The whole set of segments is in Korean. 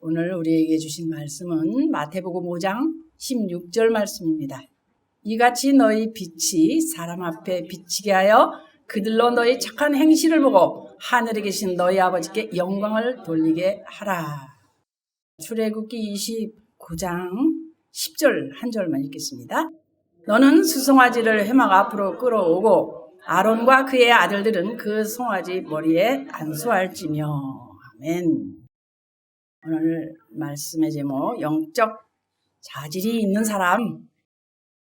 오늘 우리에게 주신 말씀은 마태복음 5장 16절 말씀입니다. 이같이 너희 빛이 사람 앞에 비치게 하여 그들로 너희 착한 행실을 보고 하늘에 계신 너희 아버지께 영광을 돌리게 하라. 출애굽기 29장 10절 한 절만 읽겠습니다. 너는 수송아지를 회막 앞으로 끌어오고 아론과 그의 아들들은 그 송아지 머리에 안수할지며. 아멘. 오늘 말씀의 제목, 영적 자질이 있는 사람,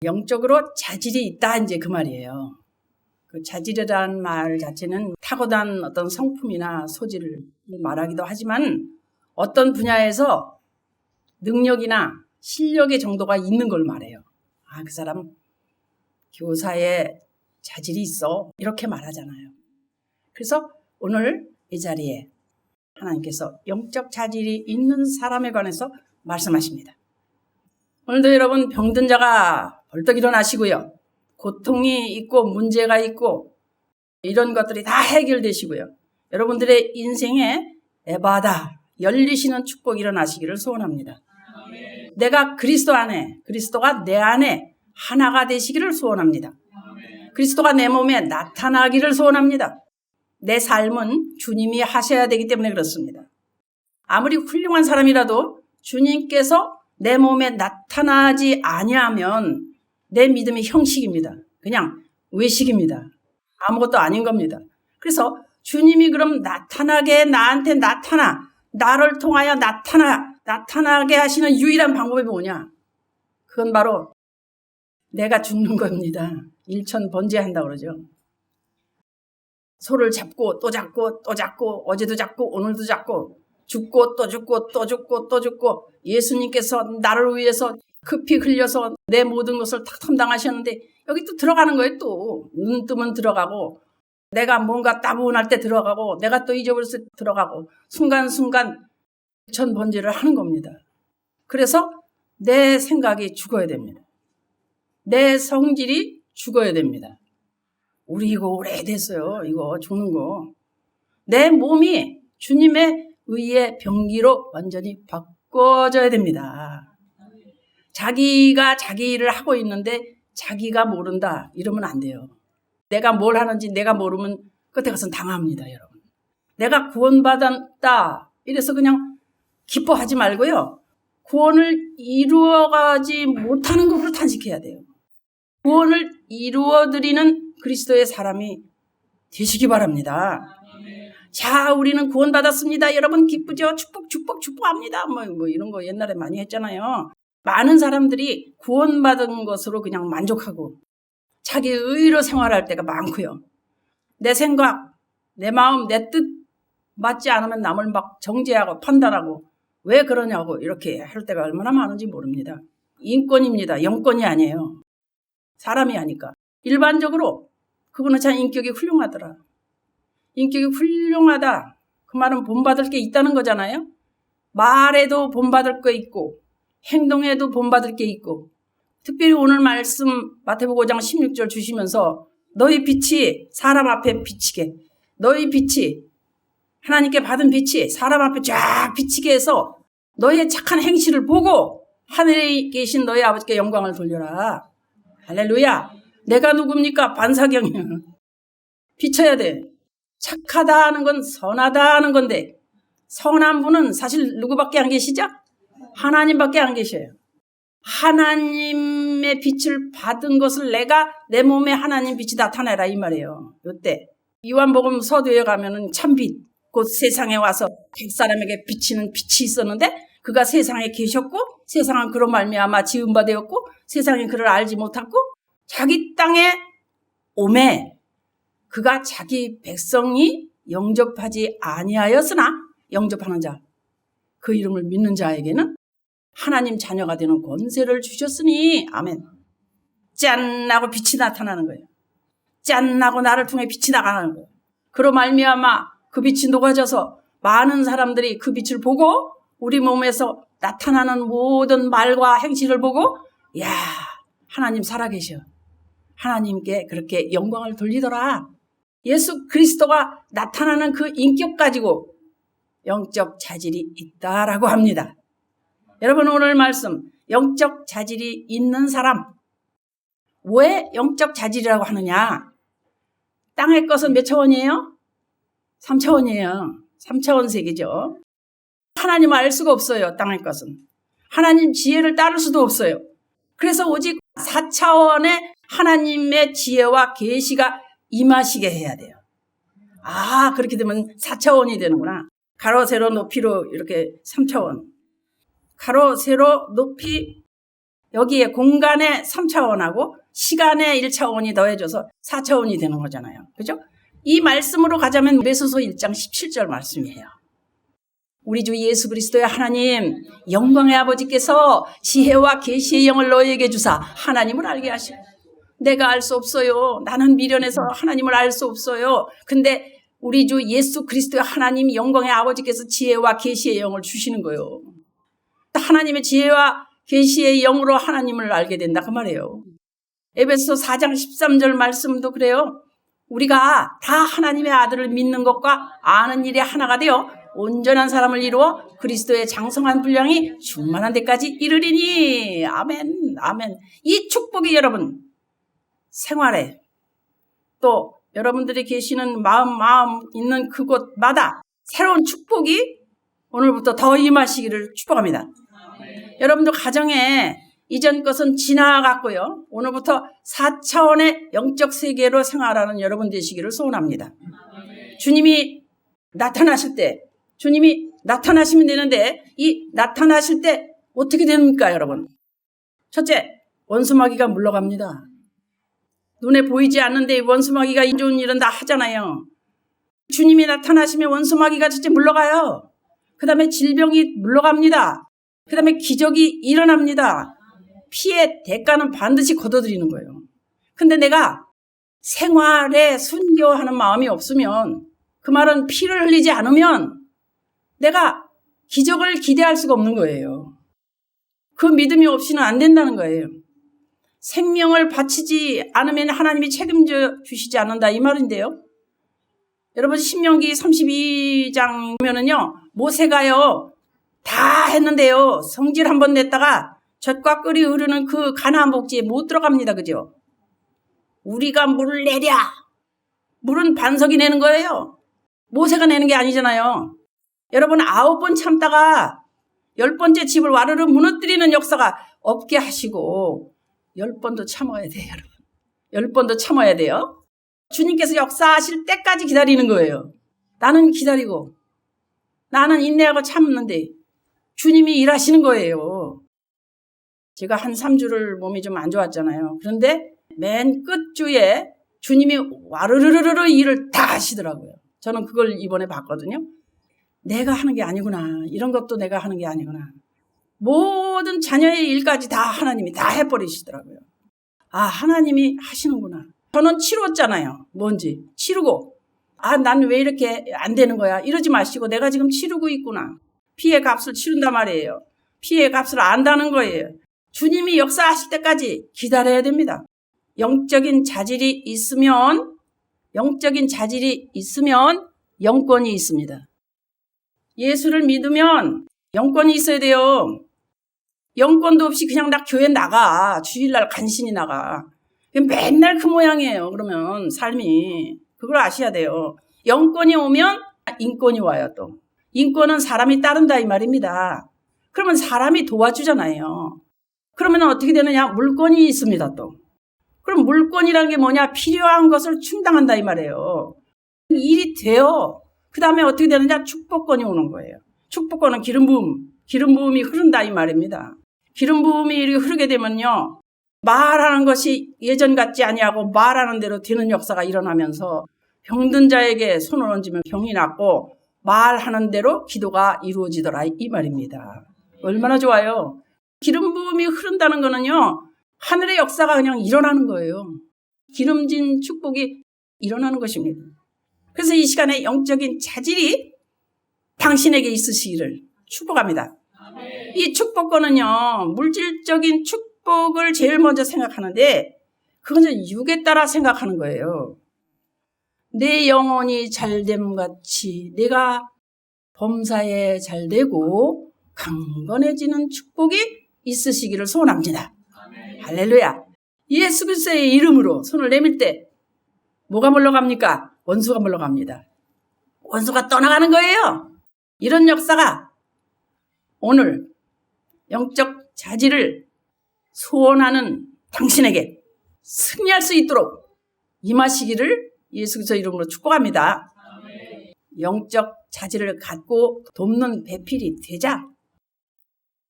영적으로 자질이 있다, 이제 그 말이에요. 그 자질이라는 말 자체는 타고난 어떤 성품이나 소질을 말하기도 하지만 어떤 분야에서 능력이나 실력의 정도가 있는 걸 말해요. 아, 그 사람 교사의 자질이 있어, 이렇게 말하잖아요. 그래서 오늘 이 자리에 하나님께서 영적 자질이 있는 사람에 관해서 말씀하십니다. 오늘도 여러분 병든 자가 벌떡 일어나시고요. 고통이 있고 문제가 있고 이런 것들이 다 해결되시고요. 여러분들의 인생에 에바다 열리시는 축복이 일어나시기를 소원합니다. 아멘. 내가 그리스도 안에, 그리스도가 내 안에 하나가 되시기를 소원합니다. 아멘. 그리스도가 내 몸에 나타나기를 소원합니다. 내 삶은 주님이 하셔야 되기 때문에 그렇습니다. 아무리 훌륭한 사람이라도 주님께서 내 몸에 나타나지 아니하면 내 믿음이 형식입니다. 그냥 외식입니다. 아무것도 아닌 겁니다. 그래서 주님이 그럼 나타나게 나한테 나를 통하여 나타나게 하시는 유일한 방법이 뭐냐? 그건 바로 내가 죽는 겁니다. 일천번제한다고 그러죠. 소를 잡고 또 잡고 또 잡고 어제도 잡고 오늘도 잡고 죽고 또 죽고 또 죽고 또 죽고 예수님께서 나를 위해서 그 피 흘려서 내 모든 것을 다 감당하셨는데 여기 또 들어가는 거예요. 또 눈 뜨면 들어가고 내가 뭔가 따분할 때 들어가고 내가 또 잊어버려서 들어가고 순간순간 천번제를 하는 겁니다. 그래서 내 생각이 죽어야 됩니다. 내 성질이 죽어야 됩니다. 우리 이거 오래됐어요. 이거 죽는 거. 내 몸이 주님의 의의 병기로 완전히 바꿔져야 됩니다. 자기가 자기 일을 하고 있는데 자기가 모른다 이러면 안 돼요. 내가 뭘 하는지 내가 모르면 끝에 가서는 당합니다, 여러분. 내가 구원받았다 이래서 그냥 기뻐하지 말고요. 구원을 이루어가지 못하는 것을 탄식해야 돼요. 구원을 이루어드리는 그리스도의 사람이 되시기 바랍니다. 자, 우리는 구원받았습니다. 여러분 기쁘죠? 축복합니다. 뭐 이런 거 옛날에 많이 했잖아요. 많은 사람들이 구원받은 것으로 그냥 만족하고 자기 의로 생활할 때가 많고요. 내 생각, 내 마음, 내 뜻 맞지 않으면 남을 막 정죄하고 판단하고 왜 그러냐고 이렇게 할 때가 얼마나 많은지 모릅니다. 인권입니다. 영권이 아니에요. 사람이 하니까. 일반적으로 그분은 참 인격이 훌륭하더라. 인격이 훌륭하다. 그 말은 본받을 게 있다는 거잖아요. 말에도 본받을 게 있고 행동에도 본받을 게 있고 특별히 오늘 말씀 마태복음 5장 16절 주시면서 너희 빛이 사람 앞에 비치게 너희 빛이 하나님께 받은 빛이 사람 앞에 쫙 비치게 해서 너희의 착한 행실을 보고 하늘에 계신 너희 아버지께 영광을 돌려라. 할렐루야. 내가 누굽니까? 반사경이야. 비춰야 돼. 착하다 하는 건 선하다 하는 건데 선한 분은 사실 누구밖에 안 계시죠? 하나님밖에 안 계셔요. 하나님의 빛을 받은 것을 내가 내 몸에 하나님 빛이 나타내라 이 말이에요. 이때 요한복음 서두에 가면은 참빛 곧 세상에 와서 각 사람에게 비치는 빛이 있었는데 그가 세상에 계셨고 세상은 그로 말미암아 지은 바 되었고 세상이 그를 알지 못하고 자기 땅에 오매 그가 자기 백성이 영접하지 아니하였으나 영접하는 자 그 이름을 믿는 자에게는 하나님 자녀가 되는 권세를 주셨으니 아멘. 짠 하고 빛이 나타나는 거예요. 짠 하고 나를 통해 빛이 나가는 거예요. 그로 말미암아 그 빛이 녹아져서 많은 사람들이 그 빛을 보고 우리 몸에서 나타나는 모든 말과 행실을 보고 야 하나님 살아계셔. 하나님께 그렇게 영광을 돌리더라. 예수 그리스도가 나타나는 그 인격 가지고 영적 자질이 있다라고 합니다. 여러분 오늘 말씀 영적 자질이 있는 사람, 왜 영적 자질이라고 하느냐? 땅의 것은 몇 차원이에요? 3차원이에요. 3차원 세계죠. 하나님을 알 수가 없어요. 땅의 것은. 하나님 지혜를 따를 수도 없어요. 그래서 오직 4차원의 하나님의 지혜와 계시가 임하시게 해야 돼요. 아, 그렇게 되면 4차원이 되는구나. 가로, 세로, 높이로 이렇게 3차원. 가로, 세로, 높이, 여기에 공간의 3차원하고 시간의 1차원이 더해져서 4차원이 되는 거잖아요. 그죠? 이 말씀으로 가자면 에베소서 1장 17절 말씀이에요. 우리 주 예수 그리스도의 하나님, 영광의 아버지께서 지혜와 계시의 영을 너희에게 주사 하나님을 알게 하시고, 내가 알 수 없어요. 나는 미련해서 하나님을 알 수 없어요. 근데 우리 주 예수 그리스도의 하나님, 영광의 아버지께서 지혜와 계시의 영을 주시는 거예요. 하나님의 지혜와 계시의 영으로 하나님을 알게 된다 그 말이에요. 에베소서 4장 13절 말씀도 그래요. 우리가 다 하나님의 아들을 믿는 것과 아는 일이 하나가 되어 온전한 사람을 이루어 그리스도의 장성한 분량이 충만한 데까지 이르리니. 아멘, 아멘. 이 축복이 여러분 생활에, 또 여러분들이 계시는 마음 있는 그곳마다 새로운 축복이 오늘부터 더 임하시기를 축복합니다. 여러분도 가정에 이전 것은 지나갔고요. 오늘부터 4차원의 영적 세계로 생활하는 여러분 되시기를 소원합니다. 주님이 나타나실 때, 주님이 나타나시면 되는데 이 나타나실 때 어떻게 됩니까, 여러분? 첫째, 원수마귀가 물러갑니다. 눈에 보이지 않는데 원수마귀가 이 좋은 일은 다 하잖아요. 주님이 나타나시면 원수마귀가 첫째 물러가요. 그 다음에 질병이 물러갑니다. 그 다음에 기적이 일어납니다. 피의 대가는 반드시 걷어들이는 거예요. 근데 내가 생활에 순교하는 마음이 없으면, 그 말은 피를 흘리지 않으면 내가 기적을 기대할 수가 없는 거예요. 그 믿음이 없이는 안 된다는 거예요. 생명을 바치지 않으면 하나님이 책임져 주시지 않는다 이 말인데요. 여러분 신명기 32장이면은요 모세가요 다 했는데요 성질 한번 냈다가 젖과 꿀이 흐르는 그 가나안 복지에 못 들어갑니다. 그죠? 우리가 물을 내랴. 물은 반석이 내는 거예요. 모세가 내는 게 아니잖아요. 여러분 9번 참다가 10번째 집을 와르르 무너뜨리는 역사가 없게 하시고 10번도 참아야 돼요. 여러분 10번도 참아야 돼요. 주님께서 역사하실 때까지 기다리는 거예요. 나는 기다리고 나는 인내하고 참는데 주님이 일하시는 거예요. 제가 한 3주를 몸이 좀 안 좋았잖아요. 그런데 맨 끝주에 주님이 와르르르르 일을 다 하시더라고요. 저는 그걸 이번에 봤거든요. 내가 하는 게 아니구나. 이런 것도 내가 하는 게 아니구나. 모든 자녀의 일까지 다 하나님이 다 해버리시더라고요. 아, 하나님이 하시는구나. 저는 치렀잖아요. 뭔지. 치르고. 아, 난 왜 이렇게 안 되는 거야. 이러지 마시고 내가 지금 치르고 있구나. 피의 값을 치른단 말이에요. 피의 값을 안다는 거예요. 주님이 역사하실 때까지 기다려야 됩니다. 영적인 자질이 있으면 영권이 있습니다. 예수를 믿으면 영권이 있어야 돼요. 영권도 없이 그냥 나 교회 나가. 주일날 간신히 나가. 맨날 그 모양이에요. 그러면 삶이. 그걸 아셔야 돼요. 영권이 오면 인권이 와요 또. 인권은 사람이 따른다 이 말입니다. 그러면 사람이 도와주잖아요. 그러면 어떻게 되느냐? 물권이 있습니다 또. 그럼 물권이라는 게 뭐냐? 필요한 것을 충당한다 이 말이에요. 일이 돼요. 그 다음에 어떻게 되느냐? 축복권이 오는 거예요. 축복권은 기름 부음이 흐른다 이 말입니다. 기름 부음이 흐르게 되면요. 말하는 것이 예전 같지 아니하고 말하는 대로 되는 역사가 일어나면서 병든 자에게 손을 얹으면 병이 낫고 말하는 대로 기도가 이루어지더라 이 말입니다. 얼마나 좋아요. 기름 부음이 흐른다는 거는요. 하늘의 역사가 그냥 일어나는 거예요. 기름진 축복이 일어나는 것입니다. 그래서 이 시간에 영적인 자질이 당신에게 있으시기를 축복합니다. 이 축복권은요. 물질적인 축복을 제일 먼저 생각하는데 그것은 육에 따라 생각하는 거예요. 내 영혼이 잘됨 같이 내가 범사에 잘 되고 강건해지는 축복이 있으시기를 소원합니다. 할렐루야. 예수 그리스도의 이름으로 손을 내밀 때 뭐가 물러갑니까? 원수가 물러갑니다. 원수가 떠나가는 거예요. 이런 역사가 오늘 영적 자질을 소원하는 당신에게 승리할 수 있도록 임하시기를 예수 그리스도 이름으로 축복합니다. 영적 자질을 갖고 돕는 배필이 되자.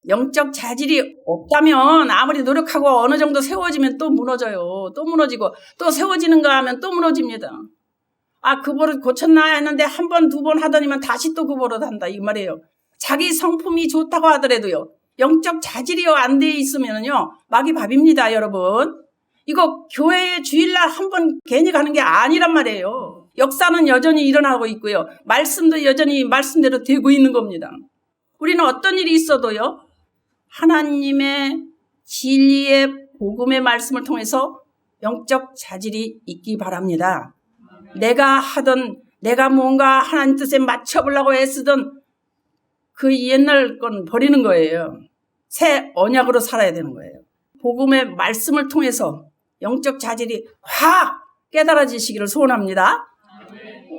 영적 자질이 없다면 아무리 노력하고 어느 정도 세워지면 또 무너져요. 또 무너지고 또 세워지는가 하면 또 무너집니다. 그 버릇 고쳤나 했는데 한 번, 두 번 하더니만 다시 또 그 버릇 한다 이 말이에요. 자기 성품이 좋다고 하더라도요. 영적 자질이 안 돼 있으면요. 막이 밥입니다, 여러분. 이거 교회에 주일날 한 번 괜히 가는 게 아니란 말이에요. 역사는 여전히 일어나고 있고요. 말씀도 여전히 말씀대로 되고 있는 겁니다. 우리는 어떤 일이 있어도요. 하나님의 진리의 복음의 말씀을 통해서 영적 자질이 있기 바랍니다. 내가 뭔가 하나님 뜻에 맞춰보려고 애쓰던 그 옛날 건 버리는 거예요. 새 언약으로 살아야 되는 거예요. 복음의 말씀을 통해서 영적 자질이 확 깨달아지시기를 소원합니다.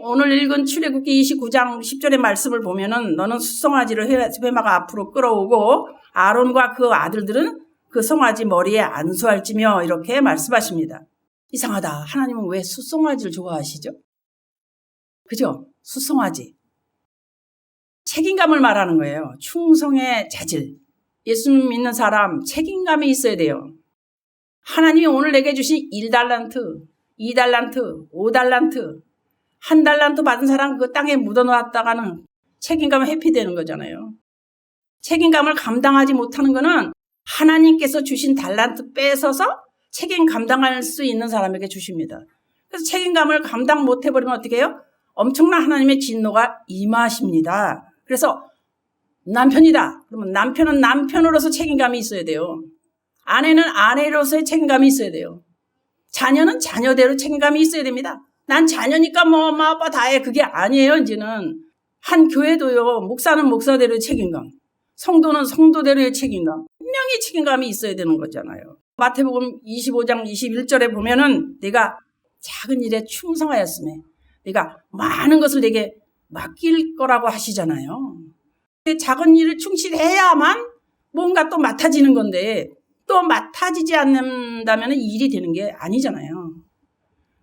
오늘 읽은 출애굽기 29장 10절의 말씀을 보면은 너는 숫송아지를 회마가 앞으로 끌어오고 아론과 그 아들들은 그 송아지 머리에 안수할지며 이렇게 말씀하십니다. 이상하다. 하나님은 왜 숫송아지를 좋아하시죠? 그죠? 숫송아지. 책임감을 말하는 거예요. 충성의 자질. 예수님 믿는 사람 책임감이 있어야 돼요. 하나님이 오늘 내게 주신 1달란트, 2달란트, 5달란트, 1달란트 받은 사람 그 땅에 묻어놓았다가는 책임감은 회피되는 거잖아요. 책임감을 감당하지 못하는 거는 하나님께서 주신 달란트 뺏어서 책임 감당할 수 있는 사람에게 주십니다. 그래서 책임감을 감당 못 해버리면 어떻게 해요? 엄청난 하나님의 진노가 임하십니다. 그래서 남편이다. 그러면 남편은 남편으로서 책임감이 있어야 돼요. 아내는 아내로서의 책임감이 있어야 돼요. 자녀는 자녀대로 책임감이 있어야 됩니다. 난 자녀니까 뭐 엄마 아빠 다 해. 그게 아니에요. 이제는 한 교회도요. 목사는 목사대로의 책임감, 성도는 성도대로의 책임감, 분명히 책임감이 있어야 되는 거잖아요. 마태복음 25장 21절에 보면은 내가 작은 일에 충성하였으며 내가 많은 것을 내게 맡길 거라고 하시잖아요. 작은 일을 충실해야만 뭔가 또 맡아지는 건데 또 맡아지지 않는다면 일이 되는 게 아니잖아요.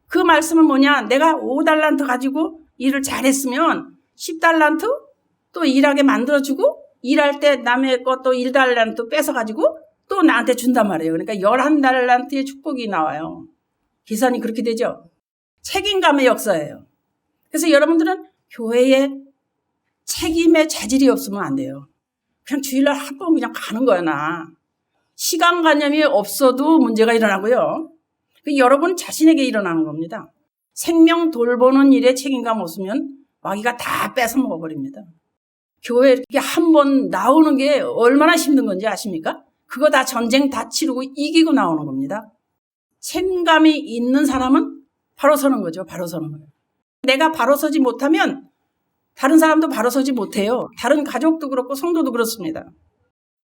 그 말씀은 뭐냐? 내가 5달란트 가지고 일을 잘했으면 10달란트 또 일하게 만들어주고 일할 때 남의 것도 1달란트 뺏어가지고 또 나한테 준단 말이에요. 그러니까 11달란트의 축복이 나와요. 계산이 그렇게 되죠. 책임감의 역사예요. 그래서 여러분들은 교회에 책임의 자질이 없으면 안 돼요. 그냥 주일날 한 번 그냥 가는 거야, 나. 시간관념이 없어도 문제가 일어나고요. 여러분 자신에게 일어나는 겁니다. 생명 돌보는 일에 책임감 없으면 마귀가 다 뺏어 먹어버립니다. 교회에 이렇게 한 번 나오는 게 얼마나 힘든 건지 아십니까? 그거 다 전쟁 다 치르고 이기고 나오는 겁니다. 책임감이 있는 사람은 바로 서는 거죠. 바로 서는 거예요. 내가 바로 서지 못하면 다른 사람도 바로 서지 못해요. 다른 가족도 그렇고 성도도 그렇습니다.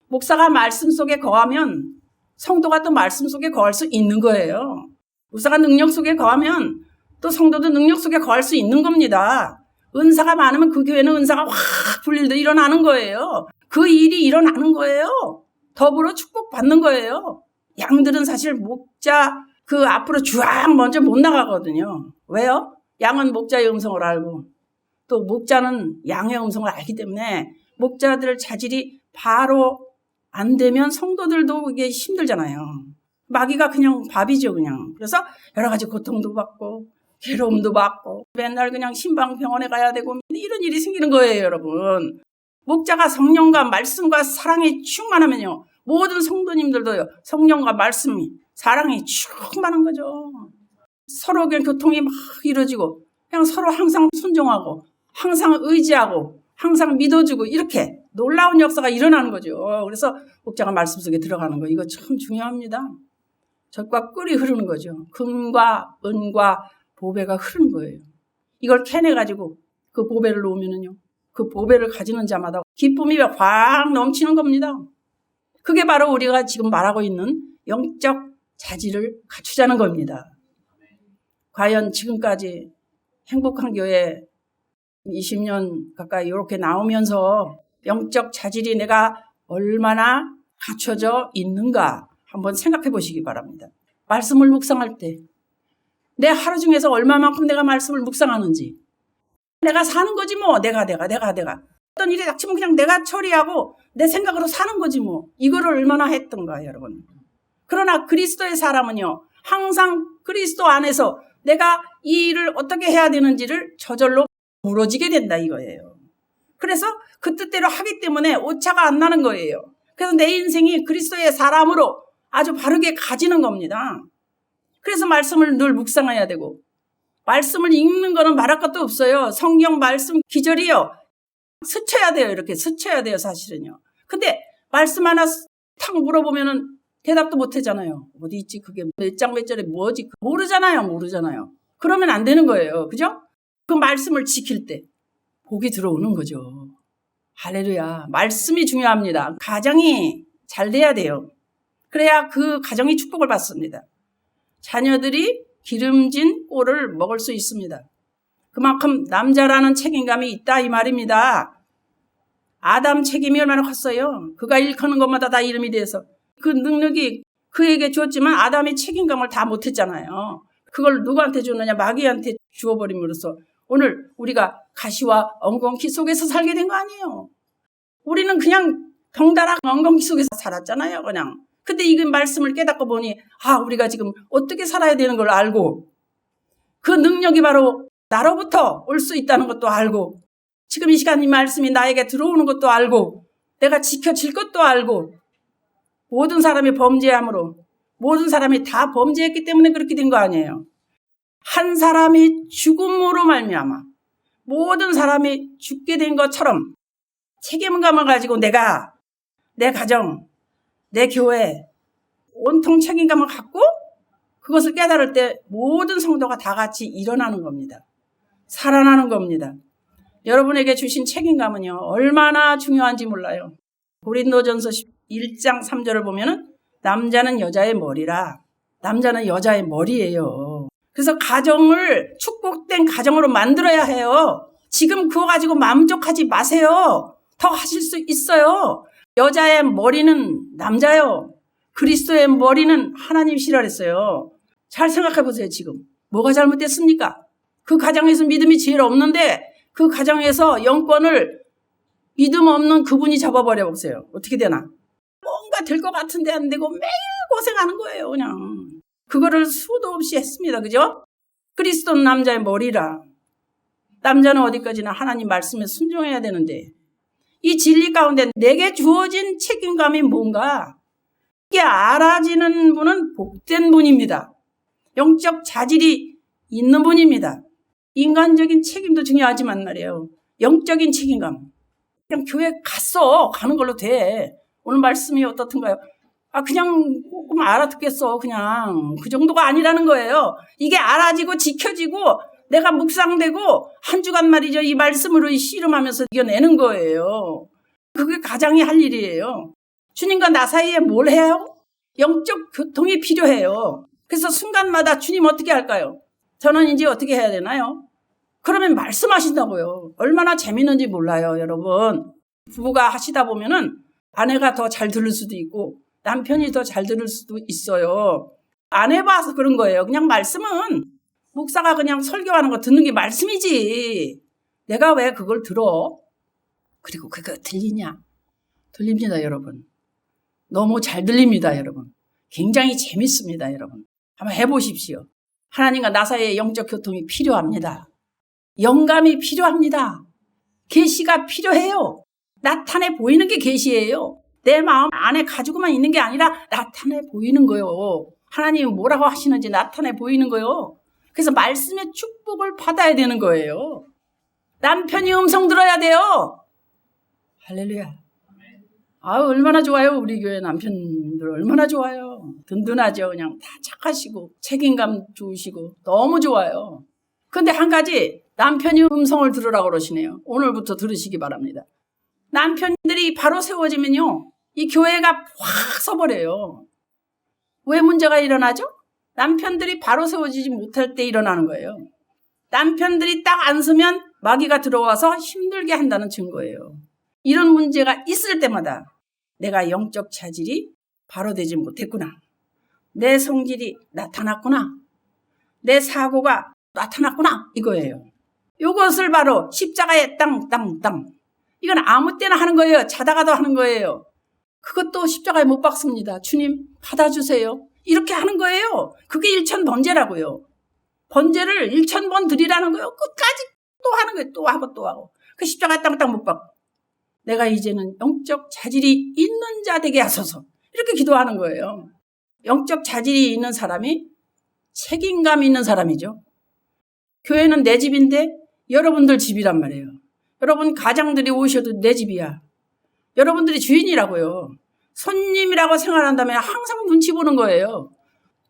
목사가 말씀 속에 거하면 성도가 또 말씀 속에 거할 수 있는 거예요. 목사가 능력 속에 거하면 또 성도도 능력 속에 거할 수 있는 겁니다. 은사가 많으면 그 교회는 은사가 확 불릴도 일어나는 거예요. 그 일이 일어나는 거예요. 더불어 축복받는 거예요. 양들은 사실 목자 그 앞으로 쫙 먼저 못 나가거든요. 왜요? 양은 목자의 음성을 알고 또 목자는 양의 음성을 알기 때문에 목자들 자질이 바로 안 되면 성도들도 이게 힘들잖아요. 마귀가 그냥 밥이죠, 그냥. 그래서 여러 가지 고통도 받고 괴로움도 받고 맨날 그냥 신방병원에 가야 되고 이런 일이 생기는 거예요, 여러분. 목자가 성령과 말씀과 사랑이 충만하면요. 모든 성도님들도요. 성령과 말씀이 사랑이 충만한 거죠. 서로 그냥 교통이 막 이루어지고 그냥 서로 항상 순종하고 항상 의지하고 항상 믿어주고 이렇게 놀라운 역사가 일어나는 거죠. 그래서 목자가 말씀 속에 들어가는 거 이거 참 중요합니다. 젖과 꿀이 흐르는 거죠. 금과 은과 보배가 흐르는 거예요. 이걸 캐내가지고 그 보배를 놓으면은요. 그 보배를 가지는 자마다 기쁨이 확 넘치는 겁니다. 그게 바로 우리가 지금 말하고 있는 영적 자질을 갖추자는 겁니다. 과연 지금까지 행복한 교회 20년 가까이 이렇게 나오면서 영적 자질이 내가 얼마나 갖춰져 있는가 한번 생각해 보시기 바랍니다. 말씀을 묵상할 때 내 하루 중에서 얼마만큼 내가 말씀을 묵상하는지, 내가 사는 거지 뭐. 내가 어떤 일이 닥치면 그냥 내가 처리하고 내 생각으로 사는 거지 뭐. 이거를 얼마나 했던가 여러분. 그러나 그리스도의 사람은요, 항상 그리스도 안에서 내가 이 일을 어떻게 해야 되는지를 저절로 물어지게 된다 이거예요. 그래서 그 뜻대로 하기 때문에 오차가 안 나는 거예요. 그래서 내 인생이 그리스도의 사람으로 아주 바르게 가지는 겁니다. 그래서 말씀을 늘 묵상해야 되고, 말씀을 읽는 거는 말할 것도 없어요. 성경 말씀 기절이요, 스쳐야 돼요. 이렇게 스쳐야 돼요, 사실은요. 근데 말씀 하나 탁 물어보면은 대답도 못 하잖아요. 어디 있지? 그게 몇 장 몇 절에 뭐지? 모르잖아요. 그러면 안 되는 거예요. 그죠? 그 말씀을 지킬 때 복이 들어오는 거죠. 할렐루야. 말씀이 중요합니다. 가정이 잘 돼야 돼요. 그래야 그 가정이 축복을 받습니다. 자녀들이 기름진 꼴을 먹을 수 있습니다. 그만큼 남자라는 책임감이 있다 이 말입니다. 아담 책임이 얼마나 컸어요. 그가 일컫는 것마다 다 이름이 돼서 그 능력이 그에게 줬지만 아담이 책임감을 다 못했잖아요. 그걸 누구한테 줬느냐? 마귀한테 주어버림으로써 오늘 우리가 가시와 엉겅퀴 속에서 살게 된 거 아니에요. 우리는 그냥 덩달아 엉겅퀴 속에서 살았잖아요. 그냥. 근데 이 말씀을 깨닫고 보니 우리가 지금 어떻게 살아야 되는 걸 알고, 그 능력이 바로 나로부터 올 수 있다는 것도 알고, 지금 이 시간 이 말씀이 나에게 들어오는 것도 알고, 내가 지켜질 것도 알고, 모든 사람이 범죄함으로, 모든 사람이 다 범죄했기 때문에 그렇게 된 거 아니에요. 한 사람이 죽음으로 말미암아 모든 사람이 죽게 된 것처럼 책임감을 가지고 내가, 내 가정, 내 교회 온통 책임감을 갖고 그것을 깨달을 때 모든 성도가 다 같이 일어나는 겁니다. 살아나는 겁니다. 여러분에게 주신 책임감은요, 얼마나 중요한지 몰라요. 고린도전서 1장 3절을 보면은 남자는 여자의 머리라. 남자는 여자의 머리예요. 그래서 가정을 축복된 가정으로 만들어야 해요. 지금 그거 가지고 만족하지 마세요. 더 하실 수 있어요. 여자의 머리는 남자요. 그리스도의 머리는 하나님이시라 그랬어요. 잘 생각해 보세요. 지금 뭐가 잘못됐습니까? 그 가정에서 믿음이 제일 없는데 그 가정에서 영권을 믿음 없는 그분이 잡아버려 보세요. 어떻게 되나? 뭔가 될 것 같은데 안 되고 매일 고생하는 거예요. 그냥 그거를 수도 없이 했습니다. 그죠? 그리스도는 남자의 머리라. 남자는 어디까지나 하나님 말씀에 순종해야 되는데, 이 진리 가운데 내게 주어진 책임감이 뭔가, 이게 알아지는 분은 복된 분입니다. 영적 자질이 있는 분입니다. 인간적인 책임도 중요하지만 말이에요. 영적인 책임감. 그냥 교회 가는 걸로 돼. 오늘 말씀이 어떻든가요? 그냥 조금 알아듣겠어. 그냥 그 정도가 아니라는 거예요. 이게 알아지고 지켜지고 내가 묵상되고 한 주간 말이죠. 이 말씀으로 씨름하면서 이겨내는 거예요. 그게 가장이 할 일이에요. 주님과 나 사이에 뭘 해요? 영적 교통이 필요해요. 그래서 순간마다 주님 어떻게 할까요? 저는 이제 어떻게 해야 되나요? 그러면 말씀하신다고요. 얼마나 재밌는지 몰라요, 여러분. 부부가 하시다 보면은 아내가 더 잘 들을 수도 있고 남편이 더 잘 들을 수도 있어요. 안 해봐서 그런 거예요. 그냥 말씀은 목사가 그냥 설교하는 거 듣는 게 말씀이지. 내가 왜 그걸 들어? 그리고 그거 들리냐? 들립니다, 여러분. 너무 잘 들립니다, 여러분. 굉장히 재밌습니다, 여러분. 한번 해보십시오. 하나님과 나 사이의 영적 교통이 필요합니다. 영감이 필요합니다. 계시가 필요해요. 나타내 보이는 게 계시예요. 내 마음 안에 가지고만 있는 게 아니라 나타내 보이는 거요. 하나님이 뭐라고 하시는지 나타내 보이는 거요. 그래서 말씀의 축복을 받아야 되는 거예요. 남편이 음성 들어야 돼요. 할렐루야. 얼마나 좋아요. 우리 교회 남편들 얼마나 좋아요. 든든하죠. 그냥 다 착하시고 책임감 좋으시고 너무 좋아요. 근데 한 가지 남편이 음성을 들으라고 그러시네요. 오늘부터 들으시기 바랍니다. 남편들이 바로 세워지면요, 이 교회가 확 서버려요. 왜 문제가 일어나죠? 남편들이 바로 세워지지 못할 때 일어나는 거예요. 남편들이 딱 안 서면 마귀가 들어와서 힘들게 한다는 증거예요. 이런 문제가 있을 때마다 내가 영적 자질이 바로 되지 못했구나. 내 성질이 나타났구나. 내 사고가 나타났구나. 이거예요. 이것을 바로 십자가에 땅. 이건 아무 때나 하는 거예요. 자다가도 하는 거예요. 그것도 십자가에 못 박습니다. 주님 받아주세요. 이렇게 하는 거예요. 그게 일천번제라고요. 번제를 1000번 드리라는 거예요. 끝까지 또 하는 거예요. 또 하고 또 하고. 그 십자가에 땅 못 박고. 내가 이제는 영적 자질이 있는 자 되게 하소서. 이렇게 기도하는 거예요. 영적 자질이 있는 사람이 책임감이 있는 사람이죠. 교회는 내 집인데 여러분들 집이란 말이에요. 여러분 가장들이 오셔도 내 집이야. 여러분들이 주인이라고요. 손님이라고 생활한다면 항상 눈치 보는 거예요.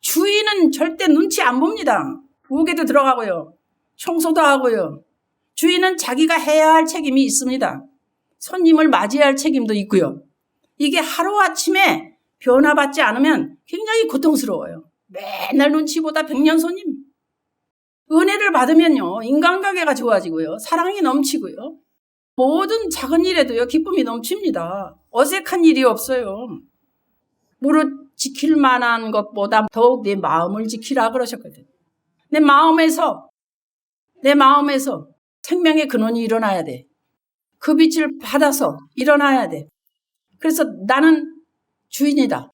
주인은 절대 눈치 안 봅니다. 부엌에도 들어가고요. 청소도 하고요. 주인은 자기가 해야 할 책임이 있습니다. 손님을 맞이할 책임도 있고요. 이게 하루아침에 변화받지 않으면 굉장히 고통스러워요. 맨날 눈치 보다 100년 손님. 은혜를 받으면요, 인간관계가 좋아지고요. 사랑이 넘치고요. 모든 작은 일에도요, 기쁨이 넘칩니다. 어색한 일이 없어요. 무릇 지킬 만한 것보다 더욱 내 마음을 지키라 그러셨거든요. 내 마음에서 생명의 근원이 일어나야 돼. 그 빛을 받아서 일어나야 돼. 그래서 나는 주인이다.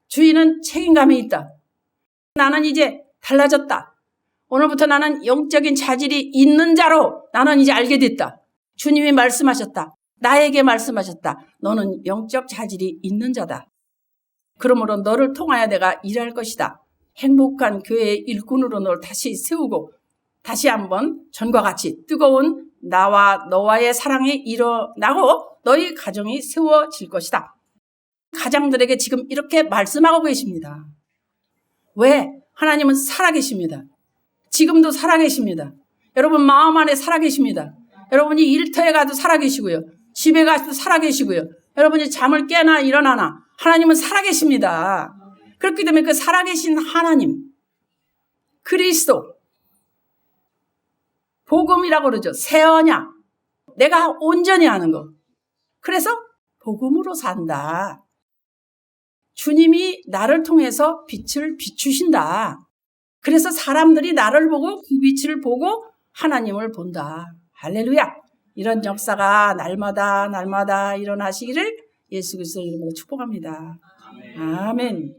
주인은 책임감이 있다. 나는 이제 달라졌다. 오늘부터 나는 영적인 자질이 있는 자로 나는 이제 알게 됐다. 주님이 말씀하셨다. 나에게 말씀하셨다. 너는 영적 자질이 있는 자다. 그러므로 너를 통하여 내가 일할 것이다. 행복한 교회의 일꾼으로 너를 다시 세우고 다시 한번 전과 같이 뜨거운 나와 너와의 사랑이 일어나고 너희 가정이 세워질 것이다. 가장들에게 지금 이렇게 말씀하고 계십니다. 왜? 하나님은 살아계십니다. 지금도 살아계십니다. 여러분 마음 안에 살아계십니다. 여러분이 일터에 가도 살아계시고요. 집에 가도 살아계시고요. 여러분이 잠을 깨나 일어나나 하나님은 살아계십니다. 그렇기 때문에 그 살아계신 하나님, 그리스도, 복음이라고 그러죠. 새 언약, 내가 온전히 하는 거. 그래서 복음으로 산다. 주님이 나를 통해서 빛을 비추신다. 그래서 사람들이 나를 보고 그 빛을 보고 하나님을 본다. 할렐루야. 이런 역사가 날마다 일어나시기를 예수 그리스도의 이름으로 축복합니다. 아멘.